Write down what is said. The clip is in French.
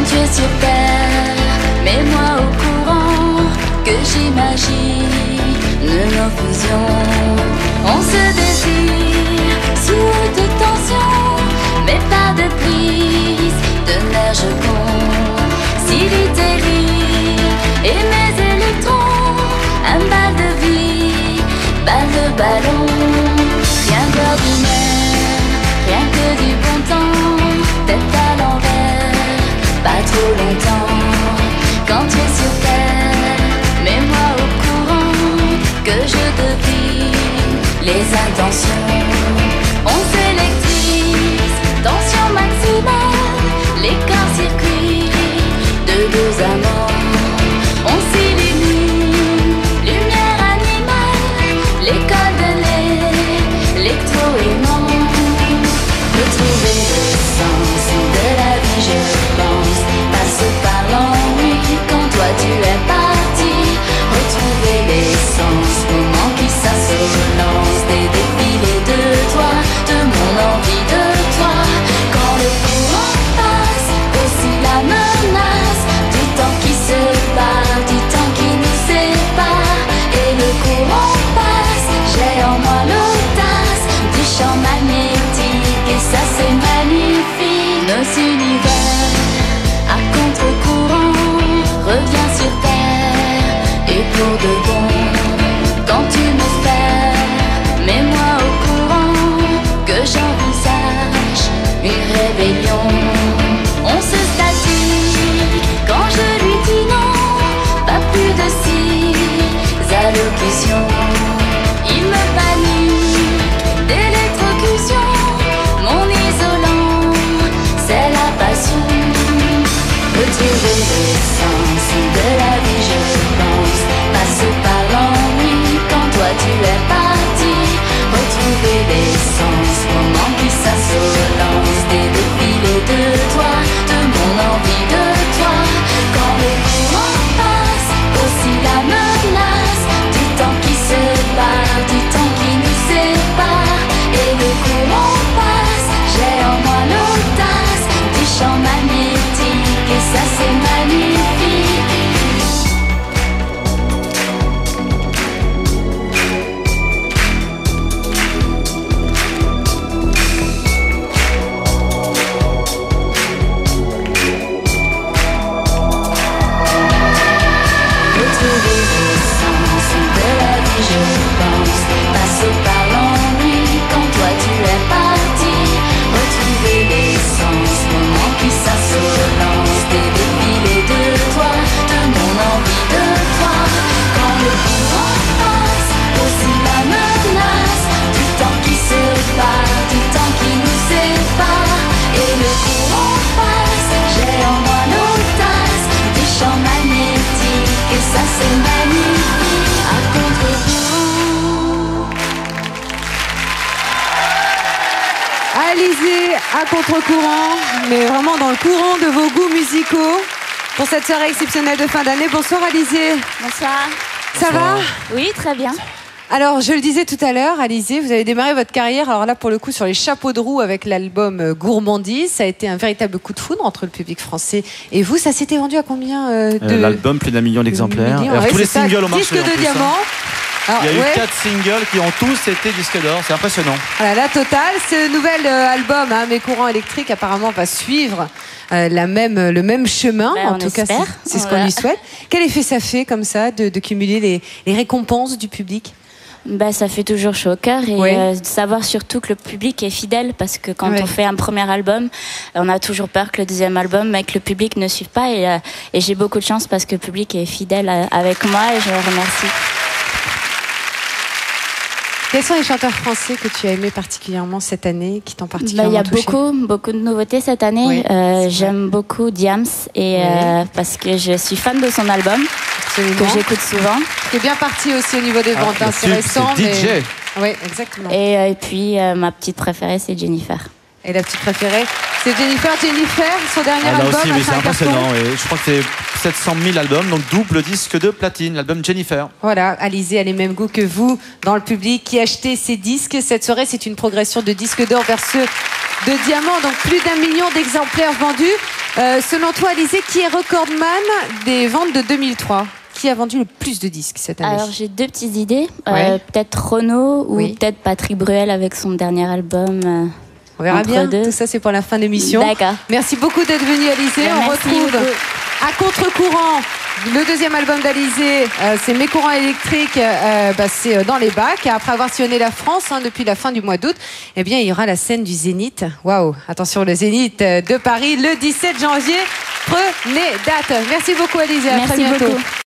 tu es sur terre, mets-moi au courant, que j'imagine nos fusions. On se désire sous haute tension, mais pas de prise de nerfs je compte. Si l'itérine et mes électrons, un bal de vie, balle de ballon, rien d'ordinaire, rien que du bon temps, tête à l'envers, pas trop longtemps. Quand tu es sur terre, mets-moi au courant, que je devine les intentions. On s'électrise, tension maximale, les corps-circuits de deux amants. On s'illumine, lumière animale, l'école de l'électro-aimant. Retrouver le sens de la vie, je pense, passe par l'ennui quand toi tu es parti. Retrouver l'essence, moment qui s'assolance, des défilés de toi, de mon envie de toi. Quand le courant passe, aussi la menace du temps qui se barre, du temps qui nous sépare. Et le courant passe, j'ai en moi l'audace du champ magnétique, et ça c'est magnifique. Nos univers à contre-courant, reviens sur terre, et pour de bon. Quand tu m'espères, mets-moi au courant, que j'envisage une rébellion. On se statique quand je lui dis non, pas plus de 6 allocutions. Il me panique d'électrocution, mon isolant, c'est la passion. Retrouver le sens de la vie, je pense, passe par l'ennui quand toi tu es parti. Retrouver l'essence, moment qui s'assolance, des défilés de toi, de mon envie de toi. Quand le courant passe, aussi la menace du temps qui se barre, du temps qui nous sépare. Et le courant passe, j'ai en moi l'audace du champ magnétique, et ça c'est magnifique. Retrouver le sens de la vie, je pense, passe par l'ennui quand toi tu es parti. Retrouver l'essence, moment qui s'assolance, des défilés de toi, de mon envie de toi. Quand le courant passe, aussi la menace du temps qui se barre, du temps qui nous sépare. Et le courant passe, j'ai en moi l'audace du champ magnétique, et ça c'est magnifique. À contre-courant. Alizée à contre-courant, mais vraiment dans le courant de vos goûts musicaux pour cette soirée exceptionnelle de fin d'année. Bonsoir Alizée. Bonsoir. Ça va? Oui, très bien. Alors, je le disais tout à l'heure, Alizée, vous avez démarré votre carrière, alors là, pour le coup, sur les chapeaux de roue avec l'album Gourmandise. Ça a été un véritable coup de foudre entre le public français et vous. Ça s'était vendu à combien L'album, plus d'1 million d'exemplaires. million, ouais, tous les c'est ça. singles au marché. Disque de en plus, diamant. Alors, Il y a ouais. eu 4 singles qui ont tous été disques d'or. C'est impressionnant. Voilà, la totale. Ce nouvel album, Mes courants électriques, apparemment va suivre le même chemin. Ben, en tout cas, espère. c'est ce qu'on Voilà. lui souhaite. Quel effet ça fait, comme ça, de cumuler les récompenses du public? Bah, ça fait toujours chaud au cœur, et Ouais. de savoir surtout que le public est fidèle, parce que quand Ouais. on fait un premier album, on a toujours peur que le deuxième album, mais que le public ne suive pas, et j'ai beaucoup de chance parce que le public est fidèle avec moi, et je le remercie. Quels sont les chanteurs français que tu as aimés particulièrement cette année, qui t'ont Bah, particulièrement il y a touché? beaucoup de nouveautés cette année. Oui, c'est J'aime beaucoup Diams, et parce que je suis fan de son album, Absolument. que j'écoute souvent. Qui est bien parti aussi au niveau des ventes, hein, c'est récent. C'est DJ. Oui, exactement. Et puis ma petite préférée, c'est Jennifer. Et la petite préférée, c'est Jennifer. Jennifer, son dernier Ah, là album aussi, a oui, fait c'est un carton. impressionnant. Et je crois que 700 000 albums, donc double disque de platine, l'album Jennifer. Voilà, Alizée a les mêmes goûts que vous dans le public qui achetez ces disques. Cette soirée, c'est une progression de disques d'or vers ceux de diamants, donc plus d'1 million d'exemplaires vendus. Selon toi, Alizée, qui est recordman des ventes de 2003 ? Qui a vendu le plus de disques cette année ? Alors j'ai 2 petites idées. Ouais. Peut-être Renaud ou Oui. peut-être Patrick Bruel avec son dernier album. On verra Entre bien. deux. Tout ça, c'est pour la fin de l'émission. D'accord. Merci beaucoup d'être venu, Alizée. On Merci retrouve beaucoup. à contre-courant le deuxième album d'Alizée. C'est Mes courants électriques. C'est dans les bacs. Après avoir sillonné la France depuis la fin du mois d'août, eh bien, il y aura la scène du Zénith. Waouh! Attention, le Zénith de Paris le 17 janvier. Prenez date. Merci beaucoup, Alizée. À très Merci bientôt. beaucoup.